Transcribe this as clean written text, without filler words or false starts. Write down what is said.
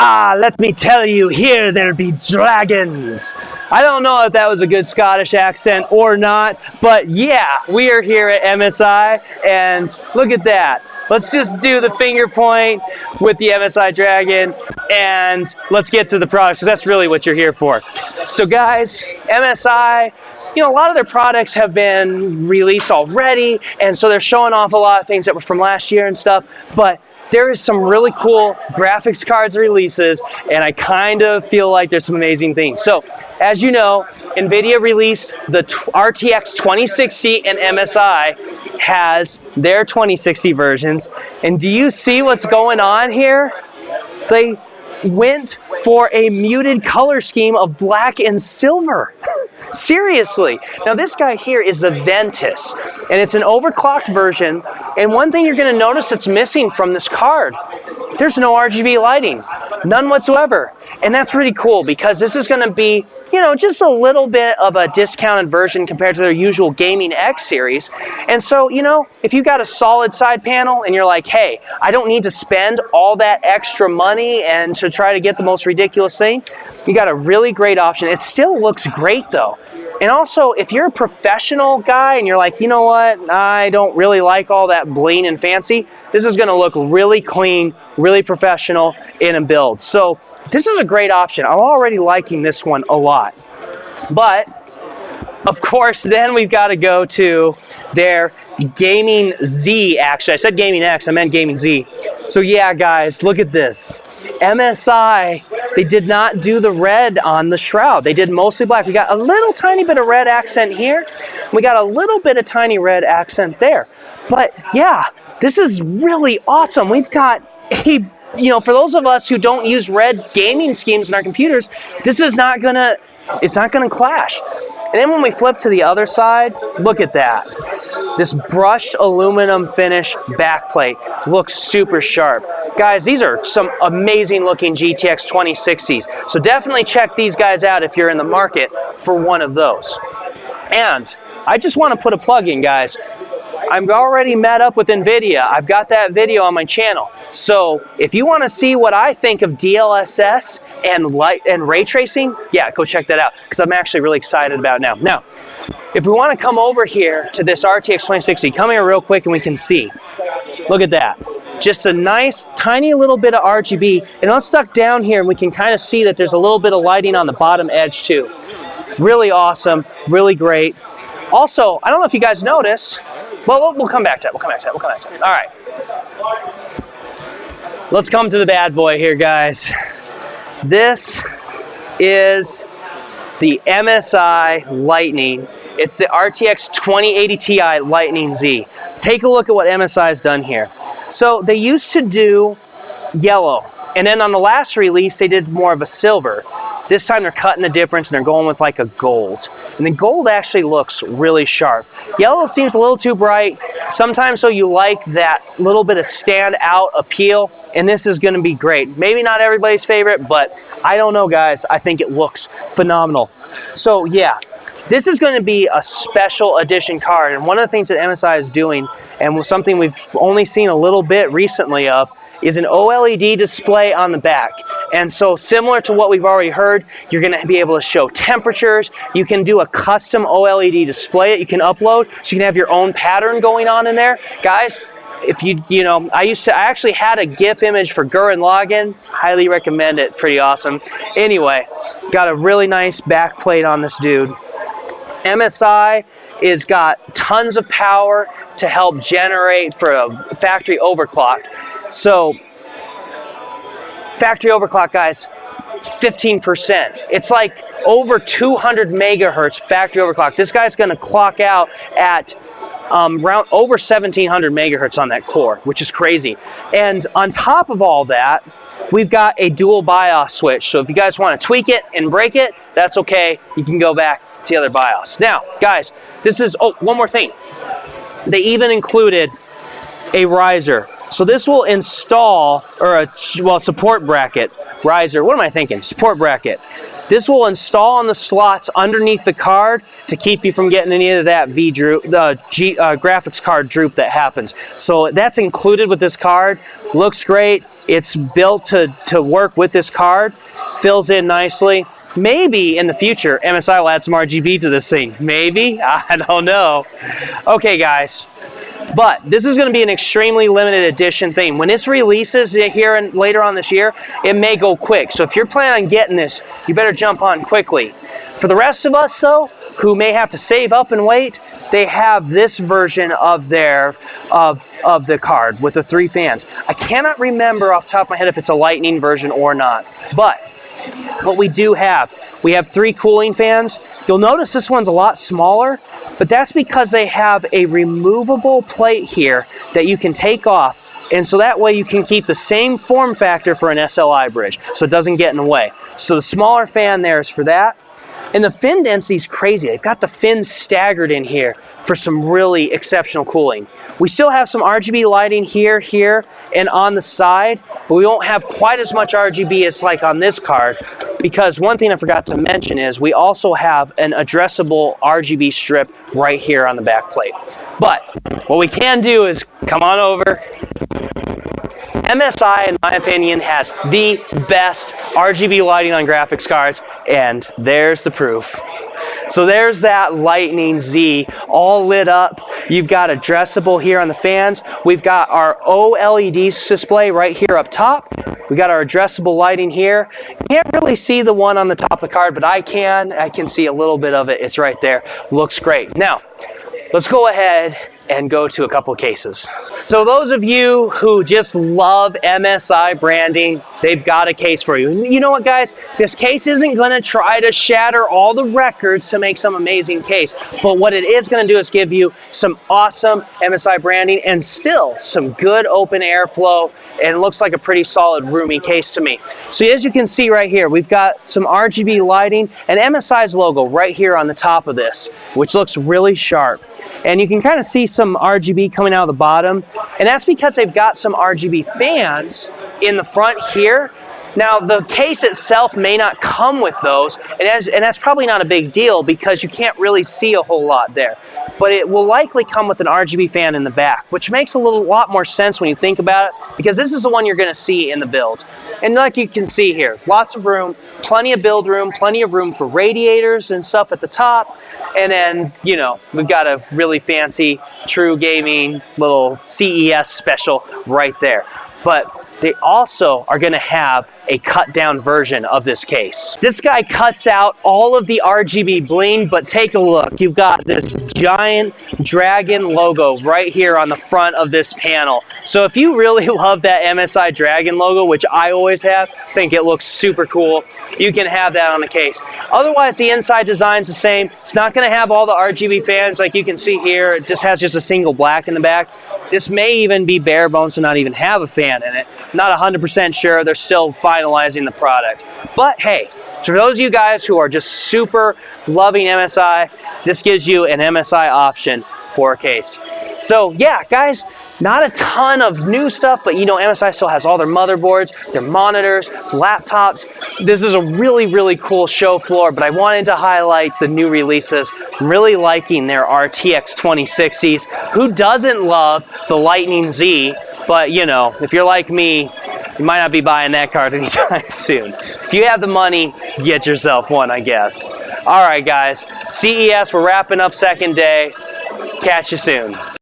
Ah, let me tell you, here there be dragons. I don't know if that was a good Scottish accent or not, but yeah, we are here at MSI, and look at that. Let's just do the finger point with the MSI Dragon, and let's get to the products, because that's really what you're here for. So guys, MSI, you know, a lot of their products have been released already, and so they're showing off a lot of things that were from last year and stuff, but there is some really cool graphics cards releases, and I kind of feel like there's some amazing things. So, as you know, NVIDIA released the RTX 2060, and MSI has their 2060 versions. And do you see what's going on here? They went for a muted color scheme of black and silver. Seriously. Now this guy here is the Ventus, and it's an overclocked version, and one thing you're going to notice that's missing from this card, there's no RGB lighting. None whatsoever. And that's really cool, because this is going to be, you know, just a little bit of a discounted version compared to their usual Gaming X series. And so, you know, if you got a solid side panel and you're like, hey, I don't need to spend all that extra money and to try to get the most ridiculous thing, you got a really great option. It still looks great though. And also, if you're a professional guy and you're like, you know what, I don't really like all that bling and fancy, this is going to look really clean, really professional in a build. So this is a great option. I'm already liking this one a lot. But, of course, then we've got to go to their Gaming Z, actually. I said Gaming X, I meant Gaming Z. So yeah, guys, look at this. MSI, they did not do the red on the shroud. They did mostly black. We got a little tiny bit of red accent here. We got a little bit of tiny red accent there. But yeah, this is really awesome. We've got a, you know, for those of us who don't use red gaming schemes in our computers, this is not gonna, it's not gonna clash. And then when we flip to the other side, look at that. This brushed aluminum finish backplate looks super sharp. Guys, these are some amazing looking GTX 2060s. So definitely check these guys out if you're in the market for one of those. And I just want to put a plug in, guys. I'm already met up with NVIDIA. I've got that video on my channel. So if you want to see what I think of DLSS and ray tracing, yeah, go check that out, because I'm actually really excited about it now. Now, if we want to come over here to this RTX 2060, come here real quick and we can see. Look at that. Just a nice, tiny little bit of RGB. And let's duck down here and we can kind of see that there's a little bit of lighting on the bottom edge too. Really awesome, really great. Also, I don't know if you guys notice, well, we'll come back to it. All right. Let's come to the bad boy here, guys. This is the MSI Lightning. It's the RTX 2080 Ti Lightning Z. Take a look at what MSI has done here. So they used to do yellow, and then on the last release they did more of a silver. This time they're cutting the difference and they're going with like a gold. And the gold actually looks really sharp. Yellow seems a little too bright. Sometimes, so you like that little bit of standout appeal, and this is going to be great. Maybe not everybody's favorite, but I don't know, guys. I think it looks phenomenal. So yeah, this is going to be a special edition card. And one of the things that MSI is doing, and something we've only seen a little bit recently of, is an OLED display on the back. And so similar to what we've already heard, you're going to be able to show temperatures. You can do a custom OLED display that you can upload, so you can have your own pattern going on in there. Guys, if you know, I actually had a GIF image for Gurren Lagann. Highly recommend it. Pretty awesome. Anyway, got a really nice back plate on this dude. MSI is got tons of power to help generate for a factory overclock. So factory overclock, guys, 15%. It's like over 200 megahertz factory overclock. This guy's going to clock out at around over 1700 megahertz on that core, which is crazy. And on top of all that, we've got a dual BIOS switch. So if you guys want to tweak it and break it, that's okay. You can go back to the other BIOS. Now, guys, this is, oh, one more thing. They even included a riser. So this will install, or a, well, support bracket, riser, what am I thinking? Support bracket. This will install on the slots underneath the card to keep you from getting any of that graphics card droop that happens. So that's included with this card. Looks great. It's built to work with this card. Fills in nicely. Maybe in the future, MSI will add some RGB to this thing. Maybe? I don't know. Okay, guys. But this is going to be an extremely limited edition thing. When this releases here and later on this year, it may go quick. So if you're planning on getting this, you better jump on quickly. For the rest of us, though, who may have to save up and wait, they have this version of of the card with the 3 fans. I cannot remember off the top of my head if it's a Lightning version or not. But what we do have, we have 3 cooling fans. You'll notice this one's a lot smaller, but that's because they have a removable plate here that you can take off, and so that way you can keep the same form factor for an SLI bridge, so it doesn't get in the way. So the smaller fan there is for that. And the fin density is crazy. They've got the fins staggered in here for some really exceptional cooling. We still have some RGB lighting here, and on the side, but we won't have quite as much RGB as like on this card, because one thing I forgot to mention is we also have an addressable RGB strip right here on the back plate. But what we can do is come on over. MSI, in my opinion, has the best RGB lighting on graphics cards, and there's the proof. So there's that Lightning Z all lit up. You've got addressable here on the fans. We've got our OLED display right here up top. We got our addressable lighting here. You can't really see the one on the top of the card, but I can see a little bit of it. It's right there. Looks great. Now, let's go ahead and go to a couple of cases. So those of you who just love MSI branding, they've got a case for you. You know what, guys? This case isn't going to try to shatter all the records to make some amazing case, but what it is going to do is give you some awesome MSI branding and still some good open airflow, and it looks like a pretty solid roomy case to me. So as you can see right here, we've got some RGB lighting and MSI's logo right here on the top of this, which looks really sharp. And you can kind of see some RGB coming out of the bottom, and that's because they've got some RGB fans in the front here. Now, the case itself may not come with those, and that's probably not a big deal because you can't really see a whole lot there. But it will likely come with an RGB fan in the back, which makes a lot more sense when you think about it, because this is the one you're going to see in the build. And like you can see here, lots of room, plenty of build room, plenty of room for radiators and stuff at the top. And then, you know, we've got a really fancy, true gaming little CES special right there. But they also are going to have a cut down version of this case. This guy cuts out all of the RGB bling, but take a look. You've got this giant dragon logo right here on the front of this panel. So if you really love that MSI dragon logo, which I always have, think it looks super cool, you can have that on the case. Otherwise, the inside design's the same. It's not going to have all the RGB fans like you can see here. It just has a single black in the back. This may even be bare bones to not even have a fan in it. Not 100% sure. They're still finalizing the product. But hey, for those of you guys who are just super loving MSI, this gives you an MSI option for a case. So yeah, guys, not a ton of new stuff, but you know, MSI still has all their motherboards, their monitors, laptops. This is a really, really cool show floor, but I wanted to highlight the new releases. I'm really liking their RTX 2060s. Who doesn't love the Lightning Z? But you know, if you're like me, you might not be buying that card anytime soon. If you have the money, get yourself one, I guess. All right, guys, CES, we're wrapping up second day. Catch you soon.